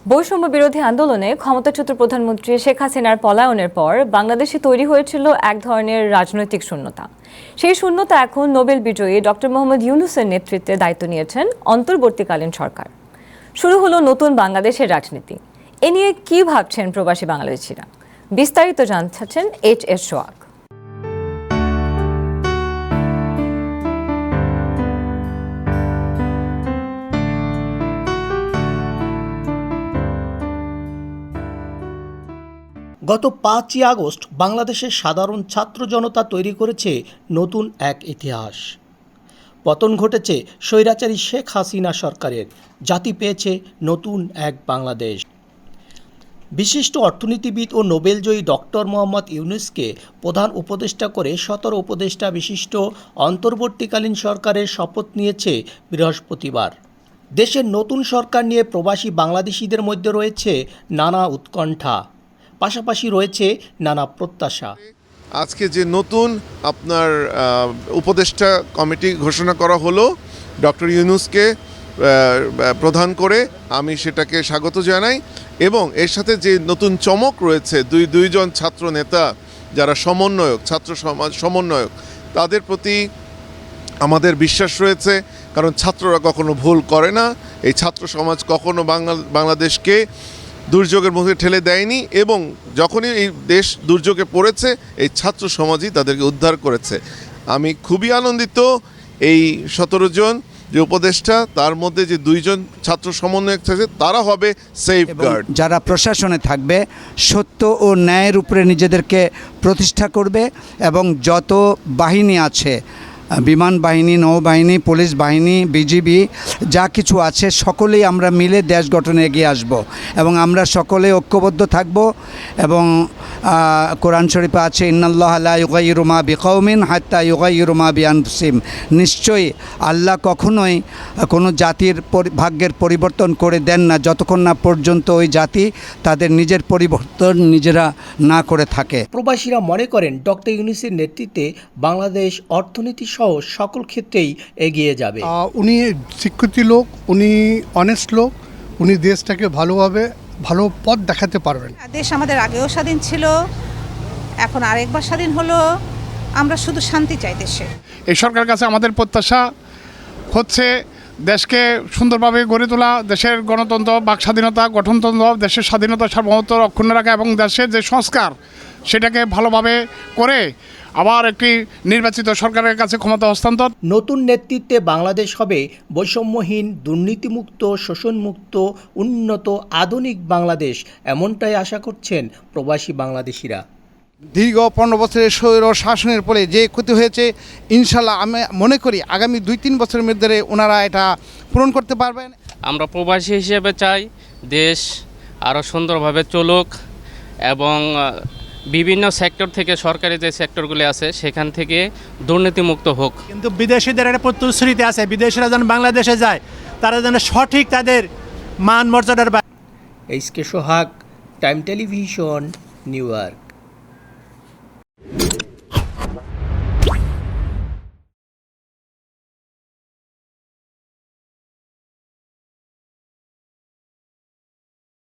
বৈষম্য বিরোধী আন্দোলনে ক্ষমতাচ্যুত প্রধানমন্ত্রী শেখ হাসিনার পলায়নের পর বাংলাদেশে তৈরি হয়েছিল এক ধরনের রাজনৈতিক শূন্যতা। সেই শূন্যতা এখন নোবেল বিজয়ী ডক্টর মোহাম্মদ ইউনূসের নেতৃত্বে দায়িত্ব নিয়েছেন অন্তর্বর্তীকালীন সরকার। শুরু হলো নতুন বাংলাদেশের রাজনীতি। এ নিয়ে কি ভাবছেন প্রবাসী বাংলাদেশিরা? বিস্তারিত জানছেন HS সোহাগ। গত 5ই আগস্ট বাংলাদেশের সাধারণ ছাত্র জনতা তৈরি করেছে নতুন এক ইতিহাস। পতন ঘটেছে স্বৈরাচারী শেখ হাসিনা সরকারের, জাতি পেয়েছে নতুন এক বাংলাদেশ। বিশিষ্ট অর্থনীতিবিদ ও নোবেলজয়ী ডক্টর মোহাম্মদ ইউনূসকে প্রধান উপদেষ্টা করে 17 উপদেষ্টা বিশিষ্ট অন্তর্বর্তীকালীন সরকারের শপথ নিয়েছে বৃহস্পতিবার। দেশের নতুন সরকার নিয়ে প্রবাসী বাংলাদেশিদের মধ্যে রয়েছে নানা উৎকণ্ঠা, পাশাপাশি রয়েছে নানা প্রত্যাশা। আজকে যে নতুন আপনার উপদেষ্টা কমিটি ঘোষণা করা হলো ডক্টর ইউনূসকে প্রধান করে, আমি সেটাকে স্বাগত জানাই। এবং এর সাথে যে নতুন চমক রয়েছে, দুইজন ছাত্র নেতা যারা সমন্বয়ক, ছাত্র সমাজ সমন্বয়ক, তাদের প্রতি আমাদের বিশ্বাস রয়েছে। কারণ ছাত্ররা কখনো ভুল করে না। এই ছাত্র সমাজ কখনো বাংলাদেশকে দুর্যোগের মুখে ঠেলে দেয়নি, এবং যখনই এই দেশ দুর্যোগে পড়েছে এই ছাত্র সমাজই তাদেরকে উদ্ধার করেছে। আমি খুবই আনন্দিত এই 17 জন যে উপদেষ্টা, তার মধ্যে যে 2 জন ছাত্র সমন্বয়ক থাকছে তারা হবে সেফগার্ড। যারা প্রশাসনে থাকবে সত্য ও ন্যায়ের উপরে নিজেদেরকে প্রতিষ্ঠা করবে, এবং যত বাহিনী আছে, বিমান বাহিনী, নৌবাহিনী, পুলিশ বাহিনী, বিজিবি, যা কিছু আছে সকলেই আমরা মিলে দেশ গঠনে এগিয়ে আসব, এবং আমরা সকলে ঐক্যবদ্ধ থাকব। এবং কোরআন শরীফে আছে ইন্নাল্লাহা লা ইউগাইয়িরু মা বিকওমিন হাত্তা ইউগাইয়িরু মা বিআনফুসিহিম। নিশ্চয়ই আল্লাহ কখনোই কোনো জাতির ভাগ্যের পরিবর্তন করে দেন না যতক্ষণ না পর্যন্ত ওই জাতি তাদের নিজের পরিবর্তন নিজেরা না করে থাকে। প্রবাসীরা মনে করেন ডক্টর ইউনূসের নেতৃত্বে বাংলাদেশ অর্থনীতি সহ সকল ক্ষেত্রেই এগিয়ে যাবে। উনি শিক্ষিত লোক, উনি অনেস্ট লোক, উনি দেশটাকে ভালোভাবে ভালো পথ দেখাতে পারবেন। দেশ আমাদের আগেও স্বাধীন ছিল, এখন আরেকবার স্বাধীন হলো। আমরা শুধু শান্তি চাই দেশে। এই সরকারের কাছে আমাদের প্রত্যাশা হচ্ছে দেশকে সুন্দরভাবে গড়ে তোলা, দেশের গণতন্ত্র, বাক স্বাধীনতা, গঠনতন্ত্র, দেশের স্বাধীনতা সার্বভৌমত্ব অক্ষুণ্ণ রাখা, এবং দেশের যে সংস্কার সেটাকে ভালোভাবে করে আবার একটি নির্বাচিত সরকারের কাছে ক্ষমতা হস্তান্তর। নতুন নেতৃত্বে বাংলাদেশ হবে বৈষম্যহীন, দুর্নীতিমুক্ত, শোষণমুক্ত, উন্নত, আধুনিক বাংলাদেশ, এমনটাই আশা করছেন প্রবাসী বাংলাদেশিরা। দীর্ঘ 15 বছরের স্বৈর শাসনের ফলে যে ক্ষতি হয়েছে, ইনশাল্লাহ আমি মনে করি আগামী 2-3 বছরের মধ্যে ওনারা এটা পূরণ করতে পারবেন। আমরা প্রবাসী হিসেবে চাই দেশ আরও সুন্দরভাবে চলুক, এবং বিভিন্ন সেক্টর থেকে, সরকারি যে সেক্টরগুলি আছে সেখান থেকে দুর্নীতিমুক্ত হোক। কিন্তু বিদেশিদের একটা প্রতিশ্রুতি আছে, বিদেশিরা যেন বাংলাদেশে যায় তারা যেন সঠিক তাদের মান মর্যাদার। HK সোহাগ, টাইম টেলিভিশন, নিউ ইয়র্ক।